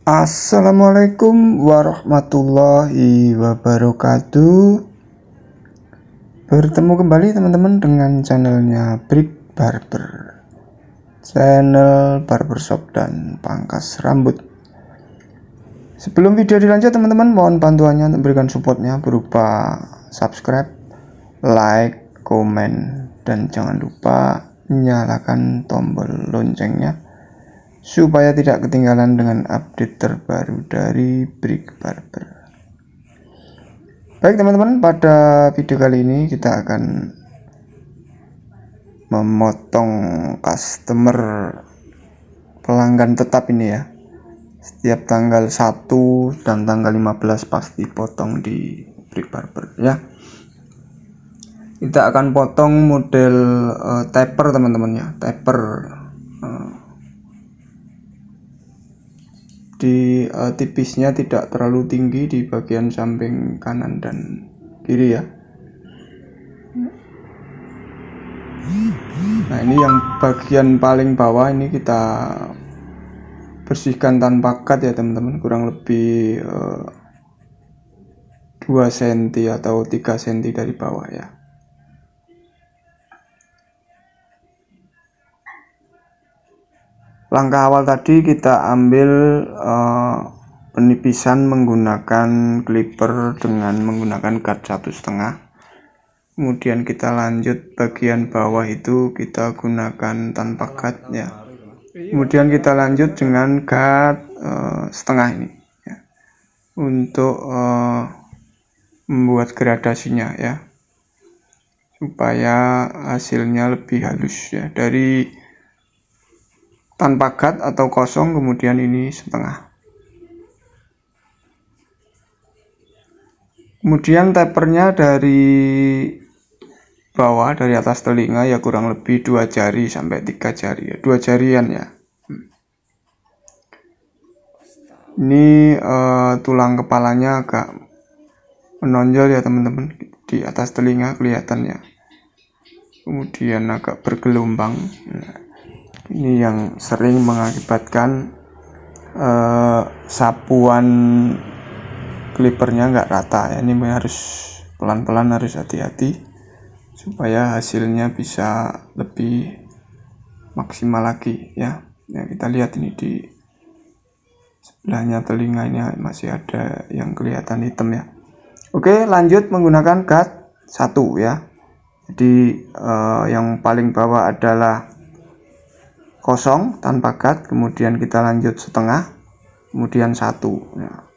Assalamualaikum warahmatullahi wabarakatuh. Bertemu kembali teman-teman dengan channelnya Brick Barber, channel barbershop dan pangkas rambut. Sebelum video dilanjut teman-teman, mohon bantuannya untuk berikan supportnya berupa subscribe, like, komen, dan jangan lupa nyalakan tombol loncengnya supaya tidak ketinggalan dengan update terbaru dari Brick Barber. Baik teman-teman, pada video kali ini kita akan memotong customer pelanggan tetap ini ya. Setiap tanggal 1 dan tanggal 15 pasti potong di Brick Barber ya. Kita akan potong model taper teman-teman ya, taper di tipisnya tidak terlalu tinggi di bagian samping kanan dan kiri ya. Nah ini yang bagian paling bawah ini kita bersihkan tanpa cut ya teman-teman, kurang lebih 2 cm atau 3 cm dari bawah ya. Langkah awal tadi kita ambil penipisan menggunakan clipper dengan menggunakan cut 1,5. Kemudian kita lanjut bagian bawah itu kita gunakan tanpa cut ya. Kemudian kita lanjut dengan cut setengah ini ya, untuk membuat gradasinya ya, supaya hasilnya lebih halus ya. Dari tanpa cut atau kosong, kemudian ini setengah. Kemudian tapernya dari bawah, dari atas telinga ya kurang lebih 2 jari sampai 3 jari ya, 2 jarian ya. Ini tulang kepalanya agak menonjol ya teman-teman, di atas telinga kelihatannya. Kemudian agak bergelombang. Ini yang sering mengakibatkan sapuan clippernya nggak rata ya. Ini harus pelan-pelan, harus hati-hati supaya hasilnya bisa lebih maksimal lagi ya. Ya kita lihat ini di sebelahnya telinga ini masih ada yang kelihatan hitam ya. Oke, lanjut menggunakan cut 1 ya. Jadi yang paling bawah adalah kosong tanpa cut, kemudian kita lanjut setengah, kemudian 1 ya.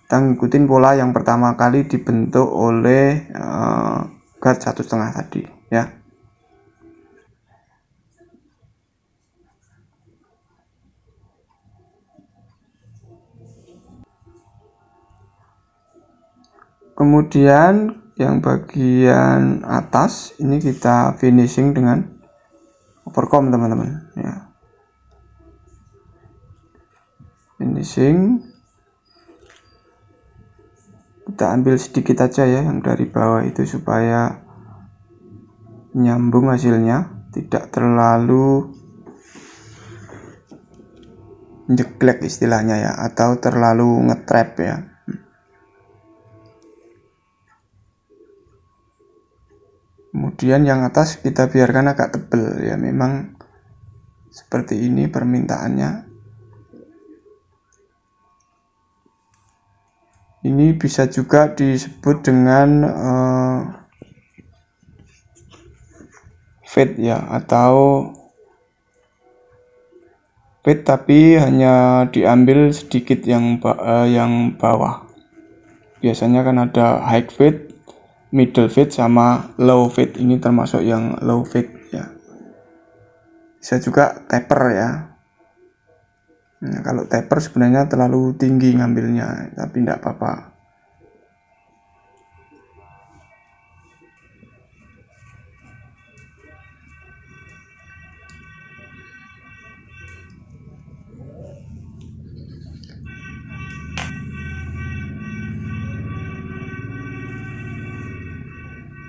Kita ngikutin pola yang pertama kali dibentuk oleh cut 1,5 tadi ya. Kemudian yang bagian atas ini kita finishing dengan overcomb teman-teman ya. Finishing kita ambil sedikit aja ya yang dari bawah itu supaya nyambung hasilnya, tidak terlalu jeglek istilahnya ya, atau terlalu ngetrap ya. Kemudian yang atas kita biarkan agak tebal ya, memang seperti ini permintaannya. Ini bisa juga disebut dengan fade ya, atau fade tapi hanya diambil sedikit yang bawah. Biasanya kan ada high fade, middle fade, sama low fade. Ini termasuk yang low fade ya. Bisa juga taper ya. Nah, kalau taper sebenarnya terlalu tinggi ngambilnya, tapi tidak apa-apa.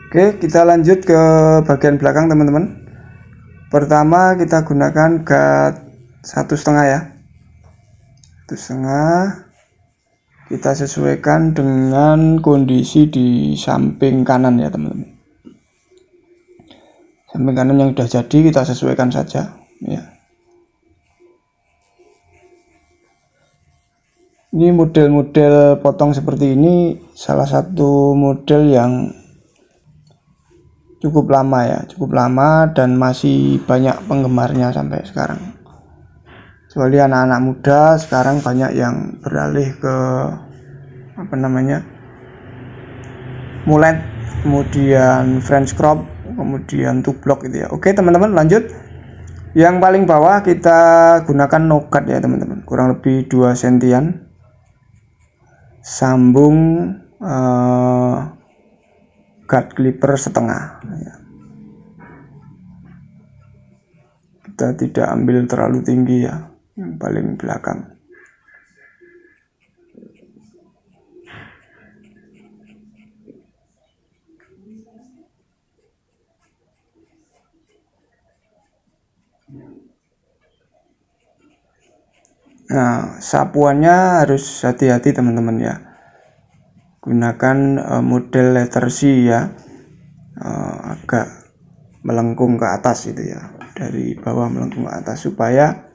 Oke, kita lanjut ke bagian belakang teman-teman. Pertama kita gunakan cut 1,5 ya. 1,5. Kita sesuaikan dengan kondisi di samping kanan ya teman-teman. Samping kanan yang sudah jadi kita sesuaikan saja ya. Ini model-model potong seperti ini salah satu model yang cukup lama dan masih banyak penggemarnya sampai sekarang. Kecuali anak-anak muda sekarang banyak yang beralih ke mulet, kemudian French crop, kemudian tublok gitu ya. Oke teman-teman, lanjut. Yang paling bawah kita gunakan no cut ya teman-teman, kurang lebih 2 sentian. Sambung guard clipper setengah ya. Kita tidak ambil terlalu tinggi ya, yang paling belakang. Nah, sapuannya harus hati-hati teman-teman ya. Gunakan model letter C ya, agak melengkung ke atas itu ya, dari bawah melengkung ke atas supaya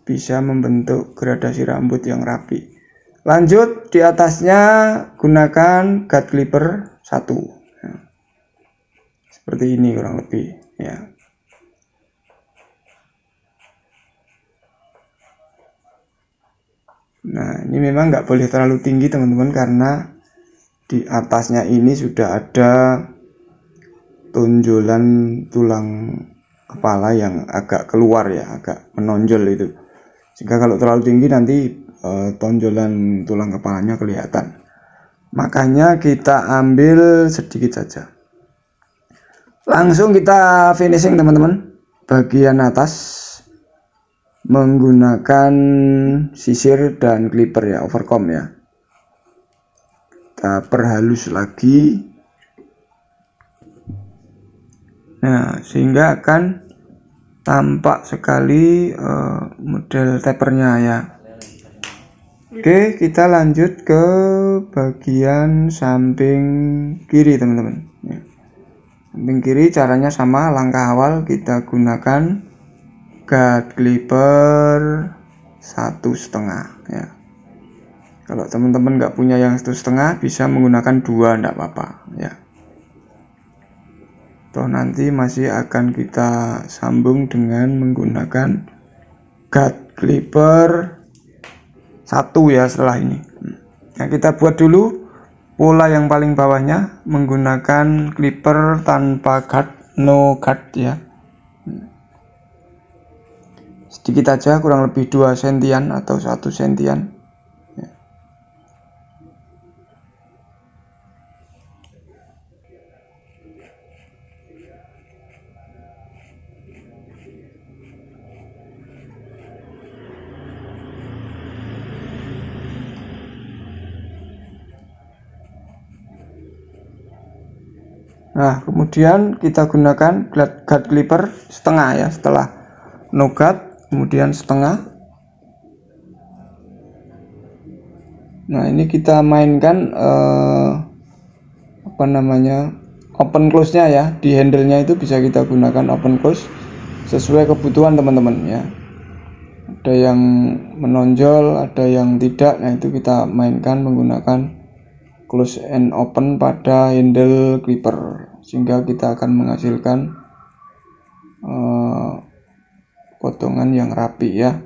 bisa membentuk gradasi rambut yang rapi. Lanjut, di atasnya gunakan guard clipper 1 ya. Seperti ini kurang lebih ya. Nah, ini memang nggak boleh terlalu tinggi teman-teman, karena di atasnya ini sudah ada tonjolan tulang kepala yang agak keluar ya, agak menonjol itu. Jika kalau terlalu tinggi nanti tonjolan tulang kepalanya kelihatan. Makanya kita ambil sedikit saja. Langsung kita finishing teman-teman. Bagian atas menggunakan sisir dan clipper ya, overcomb ya. Kita perhalus lagi. Nah, sehingga akan tampak sekali model tapernya ya. Oke, kita lanjut ke bagian samping kiri teman-teman ya. Samping kiri caranya sama, langkah awal kita gunakan guard clipper 1,5 ya. Kalau teman-teman nggak punya yang 1,5 bisa menggunakan 2, enggak apa-apa ya. Toh nanti masih akan kita sambung dengan menggunakan guard clipper 1 ya setelah ini. Nah, kita buat dulu pola yang paling bawahnya menggunakan clipper tanpa guard, no guard ya. Sedikit aja, kurang lebih 2 sentian atau 1 sentian. Nah, kemudian kita gunakan guard clipper setengah ya, setelah no guard kemudian setengah. Nah, ini kita mainkan open close-nya ya. Di handle-nya itu bisa kita gunakan open close sesuai kebutuhan teman-teman ya. Ada yang menonjol, ada yang tidak. Nah, itu kita mainkan menggunakan close and open pada handle clipper, sehingga kita akan menghasilkan potongan yang rapi ya.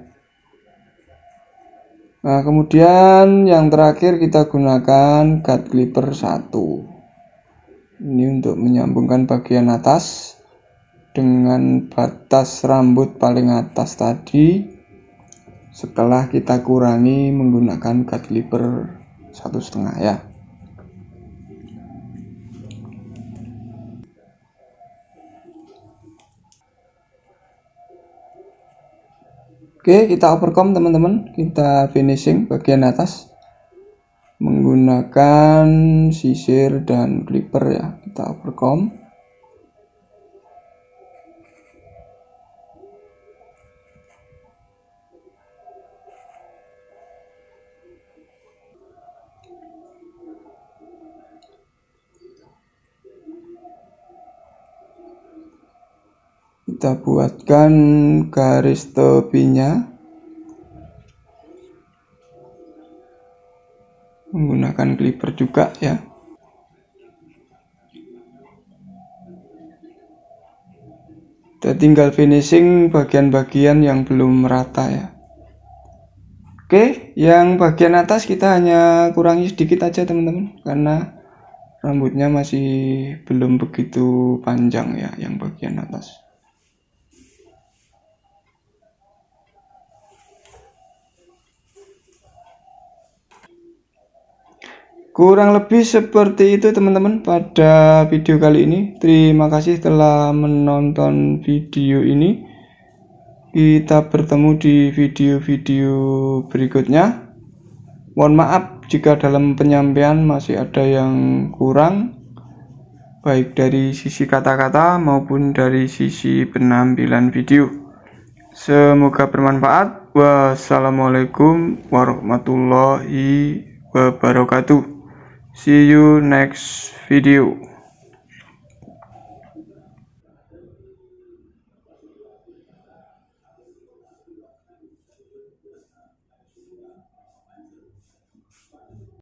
Nah, kemudian yang terakhir kita gunakan guard clipper 1. Ini untuk menyambungkan bagian atas dengan batas rambut paling atas tadi, setelah kita kurangi menggunakan guard clipper 1,5 ya. Oke, kita overcomb teman-teman, kita finishing bagian atas menggunakan sisir dan clipper ya. Kita overcomb. kita buatkan garis tepinya menggunakan clipper juga ya. Kita tinggal finishing bagian-bagian yang belum merata ya. Oke, yang bagian atas kita hanya kurangi sedikit aja teman-teman, karena rambutnya masih belum begitu panjang ya yang bagian atas. Kurang lebih seperti itu teman-teman pada video kali ini. Terima kasih telah menonton video ini. Kita bertemu di video-video berikutnya. Mohon maaf jika dalam penyampaian masih ada yang kurang, baik dari sisi kata-kata maupun dari sisi penampilan video. Semoga bermanfaat. Wassalamualaikum warahmatullahi wabarakatuh. See you next video.